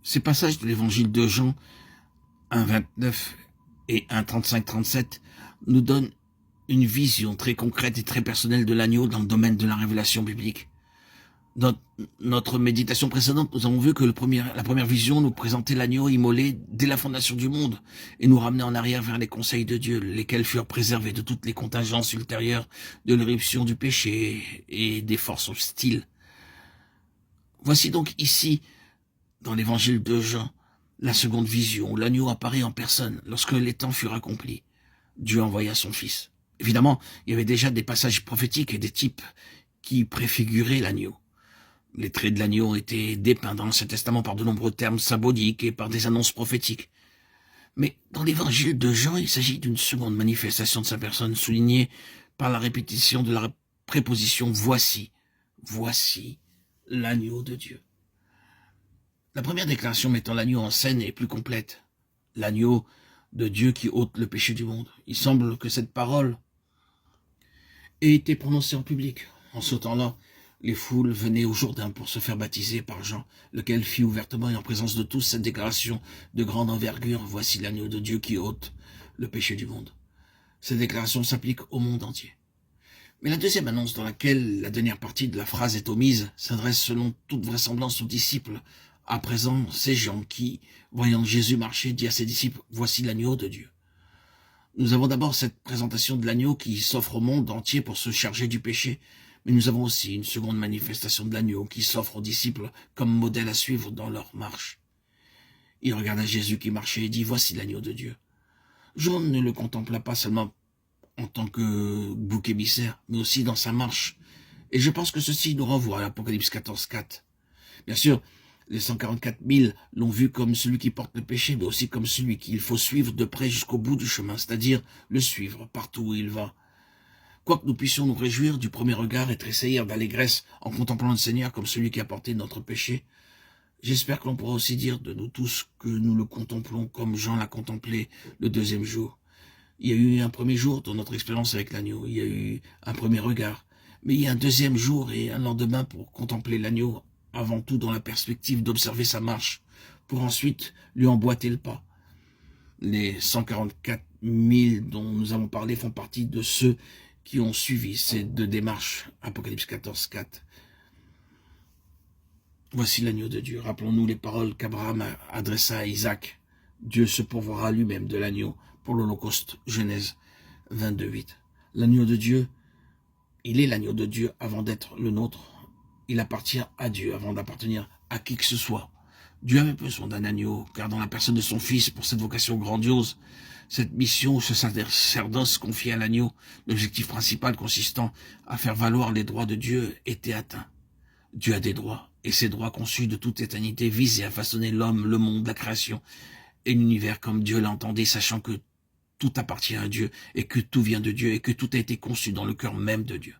Ces passages de l'évangile de Jean 1,29 et 1,35-37 nous donnent une vision très concrète et très personnelle de l'agneau dans le domaine de la révélation biblique. Dans notre méditation précédente, nous avons vu que la première vision nous présentait l'agneau immolé dès la fondation du monde et nous ramenait en arrière vers les conseils de Dieu, lesquels furent préservés de toutes les contingences ultérieures de l'éruption du péché et des forces hostiles. Voici donc ici, dans l'évangile de Jean, la seconde vision, où l'agneau apparaît en personne lorsque les temps furent accomplis. Dieu envoya son Fils. Évidemment, il y avait déjà des passages prophétiques et des types qui préfiguraient l'agneau. Les traits de l'agneau ont été dépeints dans l'Ancien Testament par de nombreux termes symboliques et par des annonces prophétiques. Mais dans l'évangile de Jean, il s'agit d'une seconde manifestation de sa personne, soulignée par la répétition de la préposition « voici ». Voici l'agneau de Dieu. La première déclaration mettant l'agneau en scène est plus complète. L'agneau de Dieu qui ôte le péché du monde. Il semble que cette parole ait été prononcée en public. En ce temps-là, les foules venaient au Jourdain pour se faire baptiser par Jean, lequel fit ouvertement et en présence de tous cette déclaration de grande envergure. Voici l'agneau de Dieu qui ôte le péché du monde. Cette déclaration s'applique au monde entier. Mais la deuxième annonce dans laquelle la dernière partie de la phrase est omise s'adresse selon toute vraisemblance aux disciples. À présent, ces gens qui, voyant Jésus marcher, dit à ses disciples, « Voici l'agneau de Dieu ». Nous avons d'abord cette présentation de l'agneau qui s'offre au monde entier pour se charger du péché, mais nous avons aussi une seconde manifestation de l'agneau qui s'offre aux disciples comme modèle à suivre dans leur marche. Il regarda Jésus qui marchait et dit, « Voici l'agneau de Dieu ». Jean ne le contempla pas seulement en tant que bouc émissaire, mais aussi dans sa marche. Et je pense que ceci nous renvoie à l'Apocalypse 14,4. Bien sûr, les 144 000 l'ont vu comme celui qui porte le péché, mais aussi comme celui qu'il faut suivre de près jusqu'au bout du chemin, c'est-à-dire le suivre partout où il va. Quoique nous puissions nous réjouir du premier regard et tressaillir d'allégresse en contemplant le Seigneur comme celui qui a porté notre péché, j'espère que l'on pourra aussi dire de nous tous que nous le contemplons comme Jean l'a contemplé le deuxième jour. Il y a eu un premier jour dans notre expérience avec l'agneau, il y a eu un premier regard, mais il y a un deuxième jour et un lendemain pour contempler l'agneau, avant tout dans la perspective d'observer sa marche, pour ensuite lui emboîter le pas. Les 144 000 dont nous avons parlé font partie de ceux qui ont suivi ces deux démarches, Apocalypse 14,4. Voici l'agneau de Dieu. Rappelons-nous les paroles qu'Abraham adressa à Isaac. Dieu se pourvoira lui-même de l'agneau pour l'Holocauste, Genèse 22,8. L'agneau de Dieu, il est l'agneau de Dieu avant d'être le nôtre. Il appartient à Dieu avant d'appartenir à qui que ce soit. Dieu avait besoin d'un agneau, car dans la personne de son Fils, pour cette vocation grandiose, cette mission, ce sacerdoce confié à l'agneau, l'objectif principal consistant à faire valoir les droits de Dieu était atteint. Dieu a des droits, et ces droits conçus de toute éternité visaient à façonner l'homme, le monde, la création, et l'univers comme Dieu l'entendait, sachant que tout appartient à Dieu, et que tout vient de Dieu, et que tout a été conçu dans le cœur même de Dieu.